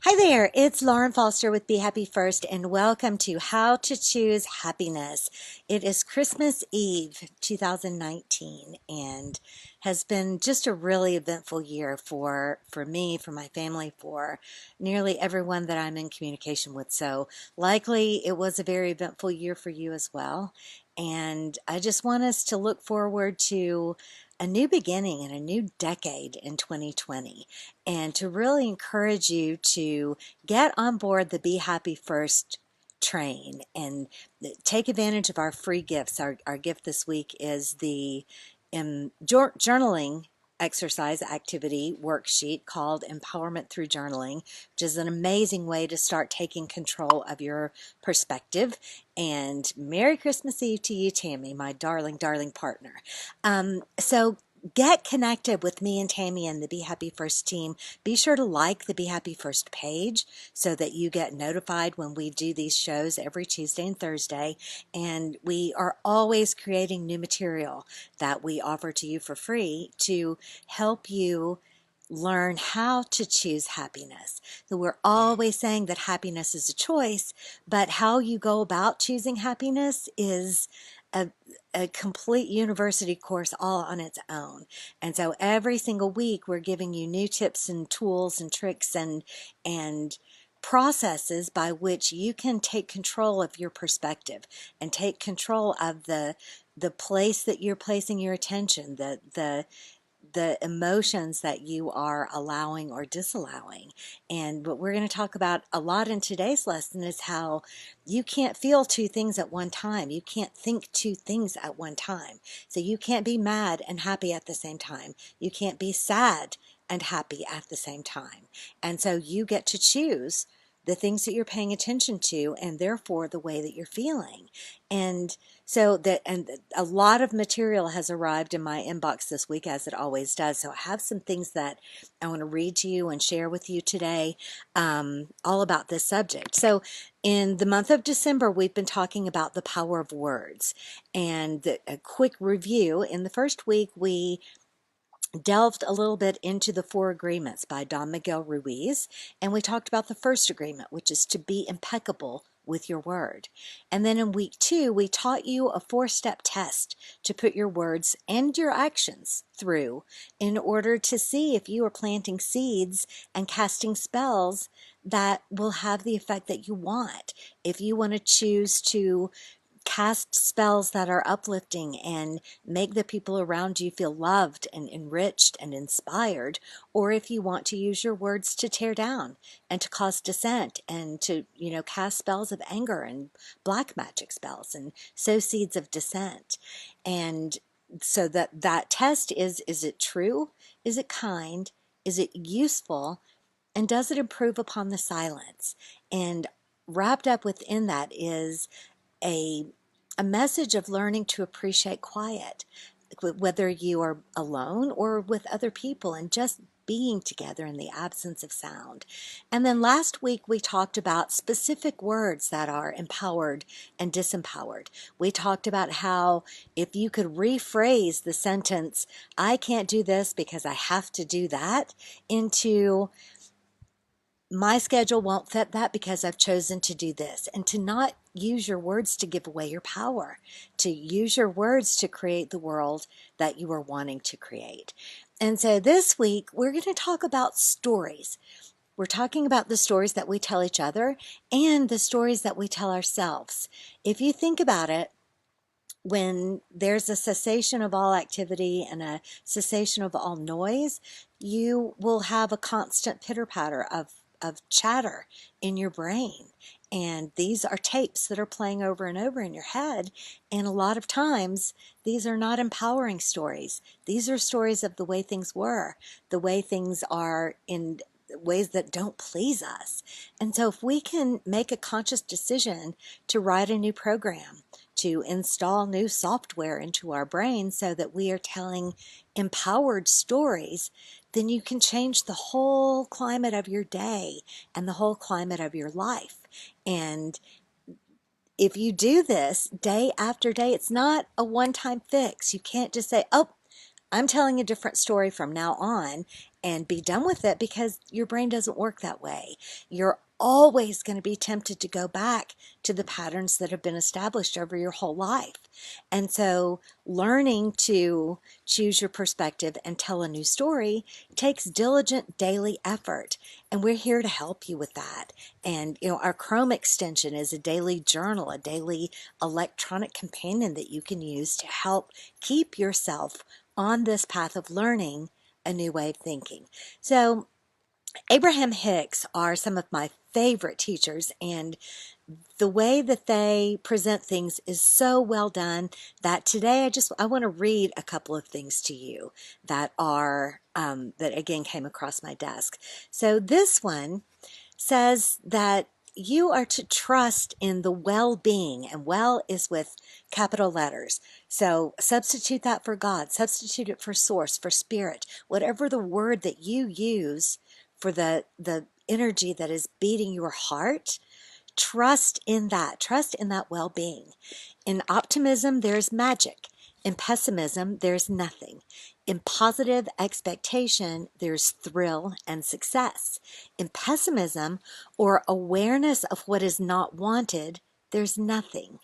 Hi there, it's Lauren Foster with Be Happy First, and welcome to How to Choose Happiness. It is Christmas Eve 2019 and has been just a really eventful year for me, for my family, for nearly everyone that I'm in communication with. So likely it was a very eventful year for you as well. And I just want us to look forward to a new beginning and a new decade in 2020, and to really encourage you to get on board the Be Happy First train and take advantage of our free gifts. Our gift this week is the journaling exercise activity worksheet called Empowerment Through Journaling, which is an amazing way to start taking control of your perspective. And Merry Christmas Eve to you, Tammy, my darling, darling partner. So get connected with me and Tammy and the Be Happy First team. Be sure to like the Be Happy First page so that you get notified when we do these shows every Tuesday and Thursday. And we are always creating new material that we offer to you for free to help you learn how to choose happiness. So we're always saying that happiness is a choice, but how you go about choosing happiness is a, a complete university course all on its own. And so every single week we're giving you new tips and tools and tricks and processes by which you can take control of your perspective and take control of the place that you're placing your attention, the emotions that you are allowing or disallowing. And what we're going to talk about a lot in today's lesson is how you can't feel two things at one time. You can't think two things at one time. So you can't be mad and happy at the same time. You can't be sad and happy at the same time. And so you get to choose the things that you're paying attention to, and therefore the way that you're feeling. And and a lot of material has arrived in my inbox this week, as it always does. So I have some things that I want to read to you and share with you today, all about this subject. So in the month of December, we've been talking about the power of words. And a quick review: in the first week, we delved a little bit into the Four Agreements by Don Miguel Ruiz, and we talked about the first agreement, which is to be impeccable with your word. And then in week 2, we taught you a 4-step test to put your words and your actions through in order to see if you are planting seeds and casting spells that will have the effect that you want. If you want to choose to cast spells that are uplifting and make the people around you feel loved and enriched and inspired, or if you want to use your words to tear down and to cause dissent and to, cast spells of anger and black magic spells and sow seeds of dissent. And so that test is it true? Is it kind? Is it useful? And does it improve upon the silence? And wrapped up within that is a a message of learning to appreciate quiet, whether you are alone or with other people, and just being together in the absence of sound. And then last week we talked about specific words that are empowered and disempowered. We talked about how if you could rephrase the sentence, I can't do this because I have to do that, into my schedule won't fit that because I've chosen to do this, and to not use your words to give away your power, to use your words to create the world that you are wanting to create. And so this week we're going to talk about stories. We're talking about the stories that we tell each other and the stories that we tell ourselves. If you think about it, when there's a cessation of all activity and a cessation of all noise, you will have a constant pitter-patter of chatter in your brain. And these are tapes that are playing over and over in your head. And a lot of times, these are not empowering stories. These are stories of the way things were, the way things are in ways that don't please us. And so if we can make a conscious decision to write a new program, to install new software into our brain so that we are telling empowered stories, then you can change the whole climate of your day and the whole climate of your life. And if you do this day after day, it's not a one-time fix. You can't just say, oh, I'm telling a different story from now on and be done with it, because your brain doesn't work that way. You're always going to be tempted to go back to the patterns that have been established over your whole life. And so learning to choose your perspective and tell a new story takes diligent daily effort. And we're here to help you with that. And, our Chrome extension is a daily journal, a daily electronic companion that you can use to help keep yourself on this path of learning a new way of thinking. So Abraham-Hicks are some of my favorite teachers, and the way that they present things is so well done that today I want to read a couple of things to you that are that again came across my desk. So this one says that you are to trust in the well-being, and well is with capital letters. So substitute that for God, substitute it for source, for spirit, whatever the word that you use for the energy that is beating your heart. Trust in that. Trust in that well-being. In optimism, there's magic. In pessimism, there's nothing. In positive expectation, there's thrill and success. In pessimism, or awareness of what is not wanted, there's nothing.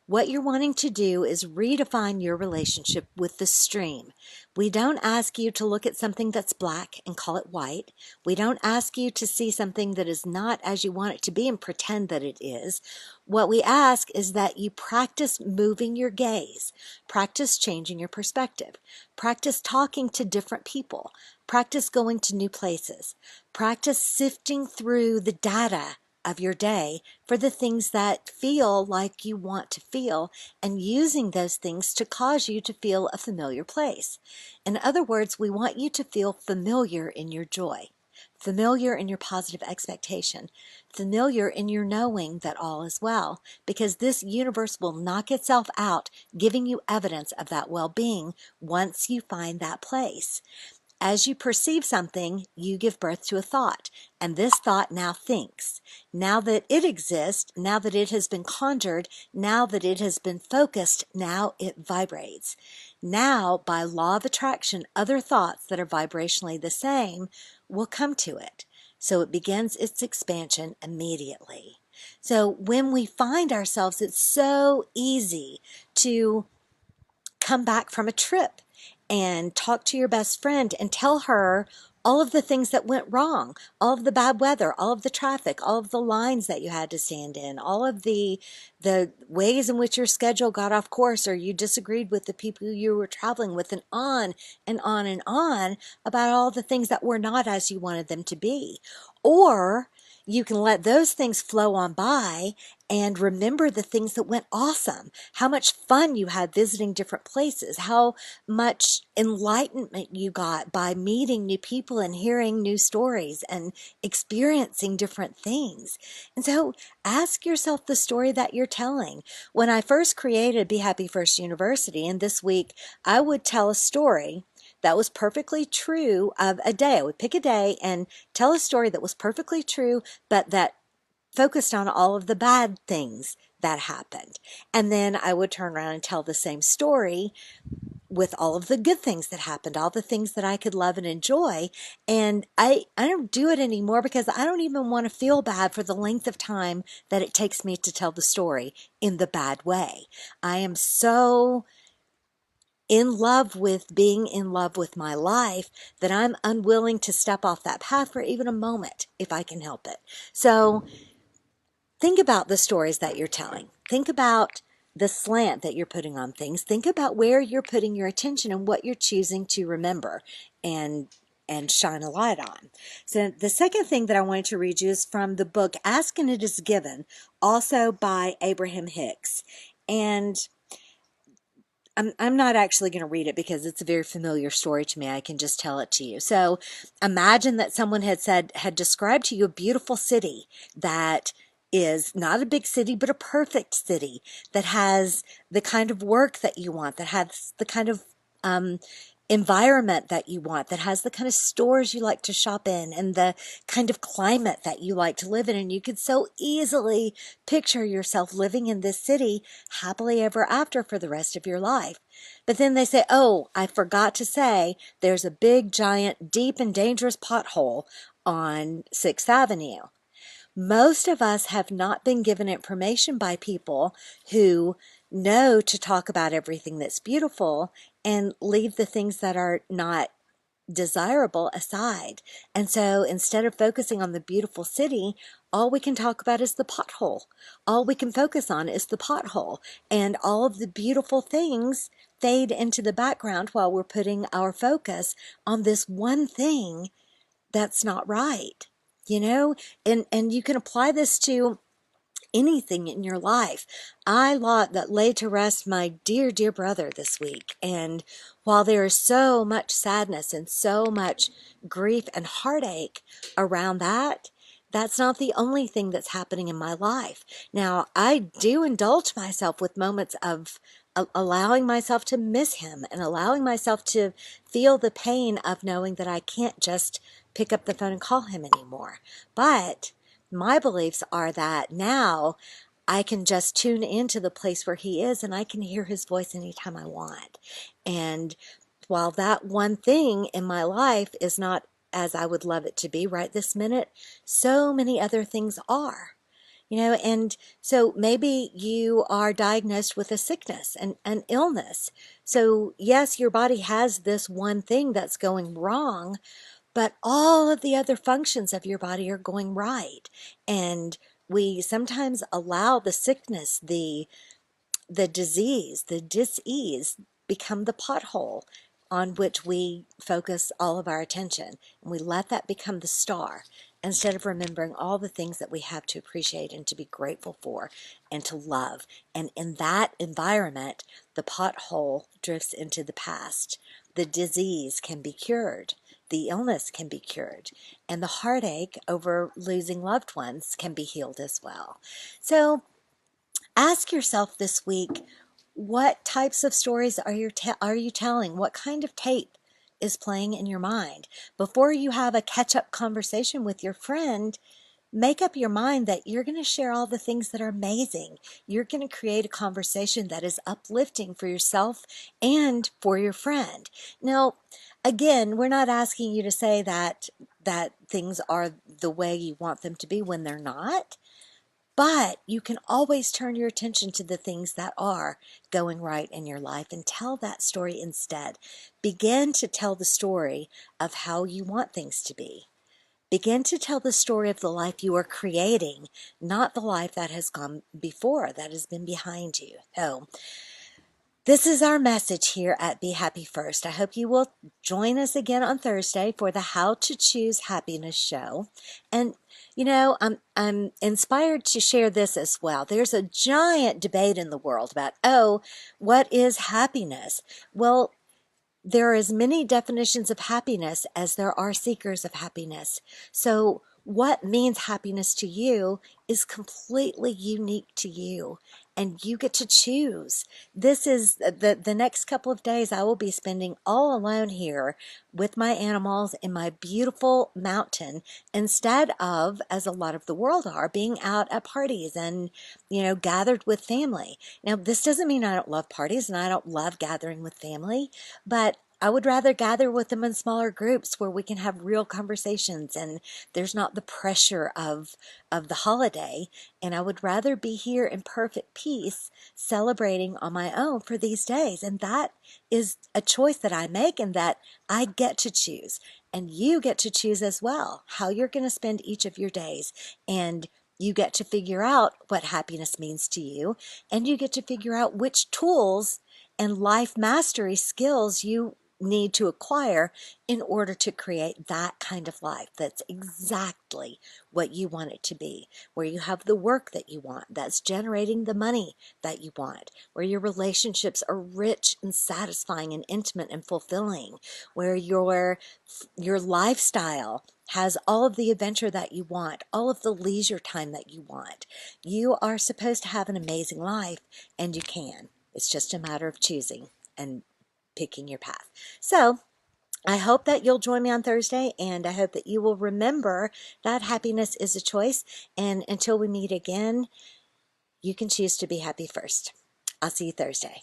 What you're wanting to do is redefine your relationship with the stream. We don't ask you to look at something that's black and call it white. We don't ask you to see something that is not as you want it to be and pretend that it is. What we ask is that you practice moving your gaze, practice changing your perspective, practice talking to different people, practice going to new places, practice sifting through the data of your day for the things that feel like you want to feel, and using those things to cause you to feel a familiar place. In other words, we want you to feel familiar in your joy, familiar in your positive expectation, familiar in your knowing that all is well, because this universe will knock itself out, giving you evidence of that well-being once you find that place. As you perceive something, you give birth to a thought, and this thought now thinks. Now that it exists, now that it has been conjured, now that it has been focused, now it vibrates. Now, by law of attraction, other thoughts that are vibrationally the same will come to it. So it begins its expansion immediately. So when we find ourselves, it's so easy to come back from a trip and talk to your best friend and tell her all of the things that went wrong, all of the bad weather, all of the traffic, all of the lines that you had to stand in, all of the ways in which your schedule got off course, or you disagreed with the people you were traveling with, and on and on and on about all the things that were not as you wanted them to be. Or you can let those things flow on by and remember the things that went awesome, how much fun you had visiting different places, how much enlightenment you got by meeting new people and hearing new stories and experiencing different things. And so ask yourself the story that you're telling. When I first created Be Happy First University, and this week I would tell a story that was perfectly true of a day. I would pick a day and tell a story that was perfectly true, but that focused on all of the bad things that happened. And then I would turn around and tell the same story with all of the good things that happened, all the things that I could love and enjoy. And I don't do it anymore because I don't even want to feel bad for the length of time that it takes me to tell the story in the bad way. I am so in love with being in love with my life that I'm unwilling to step off that path for even a moment if I can help it. So think about the stories that you're telling. Think about the slant that you're putting on things. Think about where you're putting your attention and what you're choosing to remember and shine a light on. So the second thing that I wanted to read you is from the book Ask and It Is Given, also by Abraham-Hicks. And I'm not actually going to read it because it's a very familiar story to me. I can just tell it to you. So imagine that someone had described to you a beautiful city that is not a big city, but a perfect city that has the kind of work that you want, that has the kind of environment that you want, that has the kind of stores you like to shop in and the kind of climate that you like to live in. And you could so easily picture yourself living in this city happily ever after for the rest of your life. But then they say, oh, I forgot to say there's a big, giant, deep, and dangerous pothole on 6th Avenue. Most of us have not been given information by people who know to talk about everything that's beautiful and leave the things that are not desirable aside. And so instead of focusing on the beautiful city, all we can talk about is the pothole. All we can focus on is the pothole. And all of the beautiful things fade into the background while we're putting our focus on this one thing that's not right. You know, and you can apply this to anything in your life. I laid to rest my dear, dear brother this week. And while there is so much sadness and so much grief and heartache around that, that's not the only thing that's happening in my life. Now, I do indulge myself with moments of allowing myself to miss him and allowing myself to feel the pain of knowing that I can't just pick up the phone and call him anymore. But my beliefs are that now I can just tune into the place where he is and I can hear his voice anytime I want. And while that one thing in my life is not as I would love it to be right this minute, so many other things are. You know, and so maybe you are diagnosed with a sickness, an illness. So yes, your body has this one thing that's going wrong, but all of the other functions of your body are going right. And we sometimes allow the sickness, the disease, the dis-ease become the pothole on which we focus all of our attention. And we let that become the star instead of remembering all the things that we have to appreciate and to be grateful for and to love. And in that environment, the pothole drifts into the past. The disease can be cured. The illness can be cured. And the heartache over losing loved ones can be healed as well. So ask yourself this week, what types of stories are you telling? What kind of tape is playing in your mind? Before you have a catch-up conversation with your friend, make up your mind that you're going to share all the things that are amazing. You're going to create a conversation that is uplifting for yourself and for your friend. Now, again, we're not asking you to say that things are the way you want them to be when they're not. But you can always turn your attention to the things that are going right in your life and tell that story instead. Begin to tell the story of how you want things to be. Begin to tell the story of the life you are creating, not the life that has gone before, that has been behind you. So, this is our message here at Be Happy First. I hope you will join us again on Thursday for the How to Choose Happiness show. And you know, I'm inspired to share this as well. There's a giant debate in the world about, oh, what is happiness? Well, there are as many definitions of happiness as there are seekers of happiness. So what means happiness to you is completely unique to you, and you get to choose. This is the next couple of days I will be spending all alone here with my animals in my beautiful mountain, instead of, as a lot of the world are, being out at parties and, you know, gathered with family. Now, this doesn't mean I don't love parties and I don't love gathering with family, but I would rather gather with them in smaller groups where we can have real conversations and there's not the pressure of the holiday. And I would rather be here in perfect peace celebrating on my own for these days. And that is a choice that I make and that I get to choose. And you get to choose as well how you're going to spend each of your days. And you get to figure out what happiness means to you. And you get to figure out which tools and life mastery skills you need to acquire in order to create that kind of life that's exactly what you want it to be, where you have the work that you want, that's generating the money that you want, where your relationships are rich and satisfying and intimate and fulfilling, where your lifestyle has all of the adventure that you want, all of the leisure time that you want. You are supposed to have an amazing life, and you can. It's just a matter of choosing. And picking your path. So I hope that you'll join me on Thursday, and I hope that you will remember that happiness is a choice. And until we meet again, you can choose to be happy first. I'll see you Thursday.